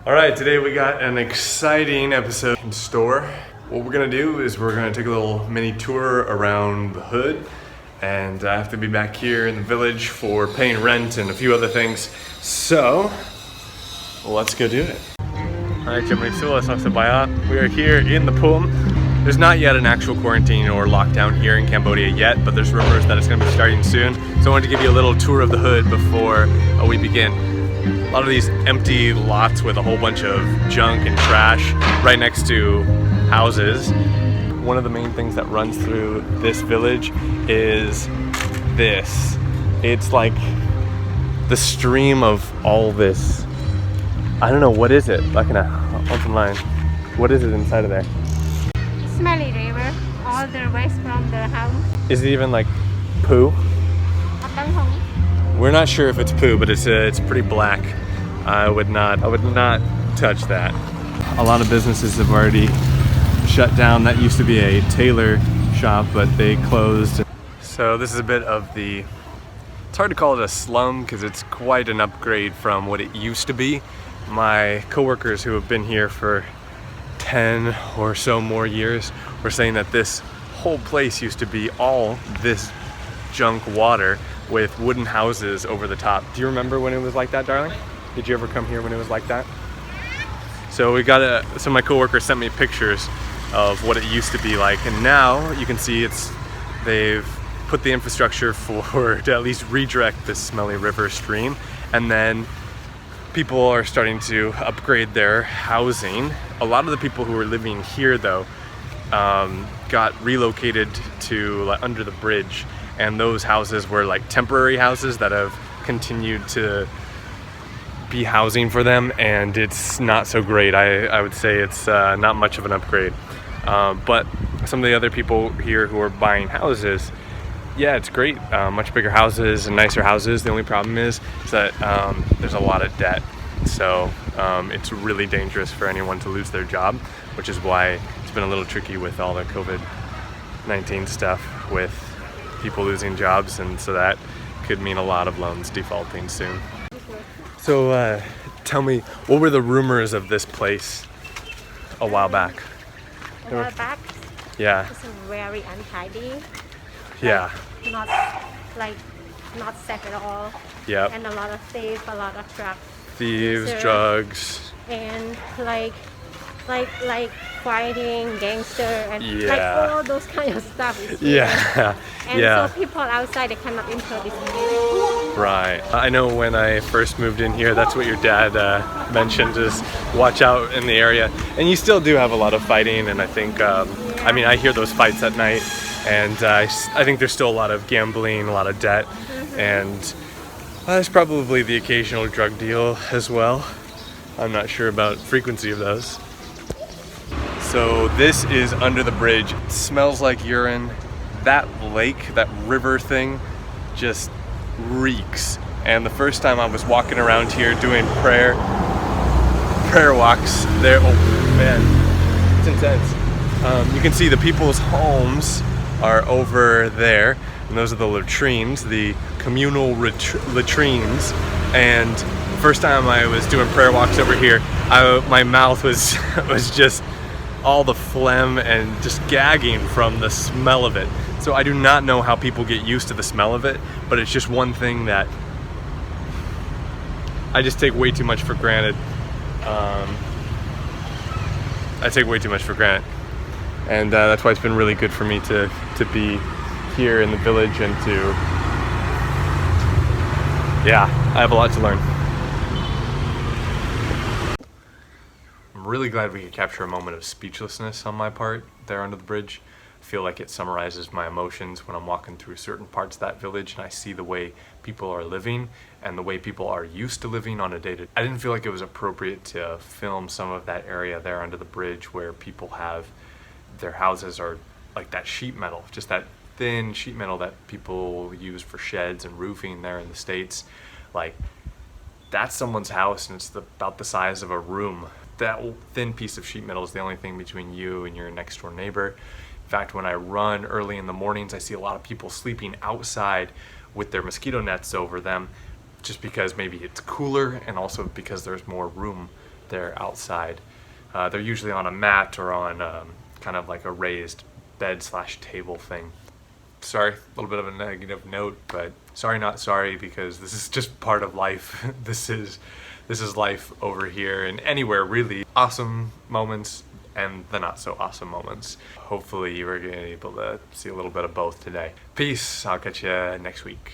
Alright, today we got an exciting episode in store. What we're gonna do is we're gonna take a little mini tour around the hood, and I have to be back here in the village for paying rent and a few other things. So, let's go do it. Alright, we are here in the Phnom. There's not yet an actual quarantine or lockdown here in Cambodia yet, but there's rumors that it's gonna be starting soon. So I wanted to give you a little tour of the hood before we begin. A lot of these empty lots with a whole bunch of junk and trash right next to houses. One of the main things that runs through this village is this. It's like the stream of all this. I don't know, what is it? Like in a open line. What is it inside of there? Smelly river, all the waste from the house. Is it even like poo? We're not sure if it's poo, but it's pretty black. I would not touch that. A lot of businesses have already shut down. That used to be a tailor shop, but they closed. So this is a bit of the, it's hard to call it a slum because it's quite an upgrade from what it used to be. My coworkers who have been here for 10 or so more years were saying that this whole place used to be all this junk water with wooden houses over the top. Do you remember when it was like that, darling? Did you ever come here when it was like that? So we got some of my coworkers sent me pictures of what it used to be like, and now you can see they've put the infrastructure to at least redirect this smelly river stream, and then people are starting to upgrade their housing. A lot of the people who were living here though got relocated to like under the bridge, and those houses were like temporary houses that have continued to be housing for them, and it's not so great. I would say it's not much of an upgrade. But some of the other people here who are buying houses, yeah, it's great. Much bigger houses and nicer houses. The only problem is that there's a lot of debt. So it's really dangerous for anyone to lose their job, which is why it's been a little tricky with all the COVID-19 stuff with people losing jobs, and so that could mean a lot of loans defaulting soon. So tell me, what were the rumors of this place a while back? A while back? Yeah. It's very untidy. Yeah. Not safe at all. Yeah. And a lot of thieves, a lot of thieves, drugs. And like fighting, gangster, and yeah, like all those kind of stuff. Yeah. And yeah. so people outside, they cannot enter this area. Right. I know when I first moved in here, that's what your dad mentioned, is watch out in the area. And you still do have a lot of fighting, and I think, I mean, I hear those fights at night, and I think there's still a lot of gambling, a lot of debt, and there's probably the occasional drug deal as well. I'm not sure about frequency of those. So this is under the bridge. It smells like urine. That lake, that river thing, just reeks. And the first time I was walking around here doing prayer walks there, oh man, it's intense. You can see the people's homes are over there, and those are the latrines, the communal latrines. And the first time I was doing prayer walks over here, my mouth was just all the phlegm and just gagging from the smell of it. So I do not know how people get used to the smell of it, but it's just one thing that I just take way too much for granted. I take way too much for granted. And that's why it's been really good for me to be here in the village and to, yeah, I have a lot to learn. I'm really glad we could capture a moment of speechlessness on my part there under the bridge. I feel like it summarizes my emotions when I'm walking through certain parts of that village and I see the way people are living and the way people are used to living on a day-to-day. I didn't feel like it was appropriate to film some of that area there under the bridge where people have, their houses are like that sheet metal, just that thin sheet metal that people use for sheds and roofing there in the States. Like, that's someone's house and it's about the size of a room. That thin piece of sheet metal is the only thing between you and your next door neighbor. In fact, when I run early in the mornings, I see a lot of people sleeping outside with their mosquito nets over them, just because maybe it's cooler and also because there's more room they're outside. They're usually on a mat or on kind of like a raised bed slash table thing. Sorry, a little bit of a negative note, but sorry not sorry, because this is just part of life. This is life over here and anywhere really. Awesome moments and the not so awesome moments. Hopefully you were able to see a little bit of both today. Peace, I'll catch you next week.